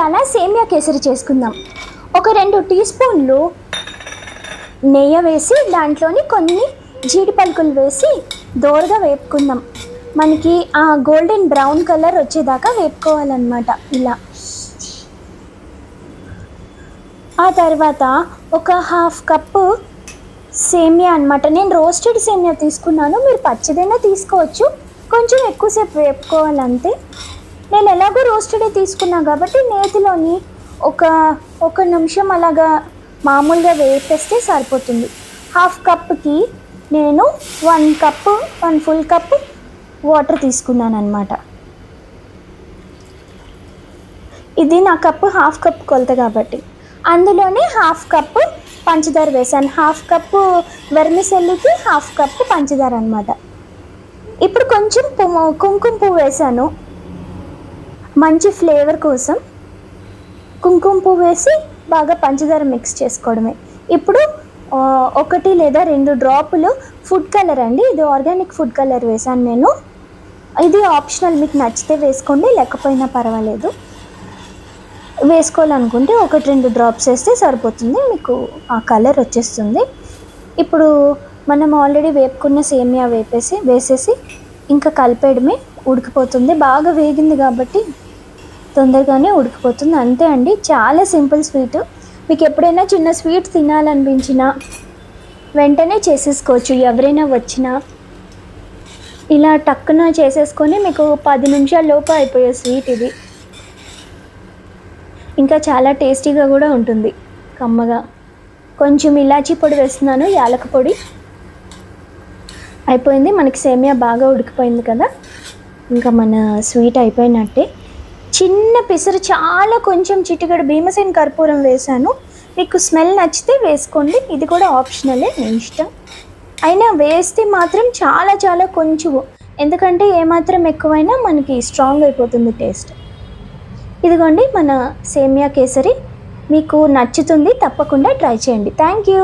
ఇవాళ సేమియా కేసరి చేసుకుందాం. ఒక 2 టీ స్పూన్లు నెయ్యి వేసి దాంట్లోని కొన్ని జీడి పలుకులు వేసి దోరగా వేపుకుందాం. మనకి ఆ గోల్డెన్ బ్రౌన్ కలర్ వచ్చేదాకా వేపుకోవాలన్నమాట. ఇలా ఆ తర్వాత ఒక 1/2 కప్పు సేమియా అనమాట. నేను రోస్టెడ్ సేమియా తీసుకున్నాను, మీరు పచ్చిదైనా తీసుకోవచ్చు, కొంచెం ఎక్కువసేపు వేపుకోవాలంతే. నేను ఎలాగో రోస్టెడే తీసుకున్నా కాబట్టి నేతిలోని ఒక నిమిషం అలాగా మామూలుగా వేపేస్తే సరిపోతుంది. 1/2 కప్కి నేను 1 ఫుల్ కప్పు వాటర్ తీసుకున్నాను అనమాట. ఇది నా కప్పు 1/2 కప్ కొలత కాబట్టి అందులోనే 1/2 కప్పు పంచదార వేసాను. 1/2 కప్పు వెర్మిసెల్లికి 1/2 కప్పు పంచదార అనమాట. ఇప్పుడు కొంచెం కుంకుమ పువ్వు వేసాను, మంచి ఫ్లేవర్ కోసం. కుంకుమ పువ్వు వేసి బాగా పంచదార మిక్స్ చేసుకోవడమే. ఇప్పుడు 1 లేదా 2 డ్రాపులు ఫుడ్ కలర్ అండి, ఇది ఆర్గానిక్ ఫుడ్ కలర్ వేసాను నేను. ఇది ఆప్షనల్, మీకు నచ్చితే వేసుకోండి, లేకపోయినా పర్వాలేదు. వేసుకోవాలనుకుంటే 1-2 డ్రాప్స్ వేస్తే సరిపోతుంది, మీకు ఆ కలర్ వచ్చేస్తుంది. ఇప్పుడు మనం ఆల్రెడీ వేపుకున్న సేమియా వేసేసి ఇంకా కలిపేయడమే. ఉడికిపోతుంది, బాగా వేగింది కాబట్టి తొందరగానే ఉడికిపోతుంది. అంతే అండి, చాలా సింపుల్ స్వీట్. మీకు ఎప్పుడైనా చిన్న స్వీట్ తినాలనిపించినా వెంటనే చేసేసుకోవచ్చు. ఎవరైనా వచ్చినా ఇలా టక్కున చేసేసుకొని మీకు 10 నిమిషాల లోపు అయిపోయే స్వీట్ ఇది. ఇంకా చాలా టేస్టీగా కూడా ఉంటుంది, కమ్మగా. కొంచెం ఇలాచీ పొడి వేస్తున్నాను, యాలక పొడి. అయిపోయింది, మనకి సేమియా బాగా ఉడికిపోయింది కదా, ఇంకా మన స్వీట్ అయిపోయినట్టే. చిన్న పిసరు, చాలా కొంచెం చిటికెడు భీమసేన కర్పూరం వేసాను. మీకు స్మెల్ నచ్చితే వేసుకోండి, ఇది కూడా ఆప్షనలే, మీ ఇష్టం. అయినా వేస్తే మాత్రం చాలా చాలా కొంచెం, ఎందుకంటే ఏమాత్రం ఎక్కువైనా మనకి స్ట్రాంగ్ అయిపోతుంది టేస్ట్. ఇదిగోండి మన సేమియా కేసరి, మీకు నచ్చుతుంది, తప్పకుండా ట్రై చేయండి. Thank you.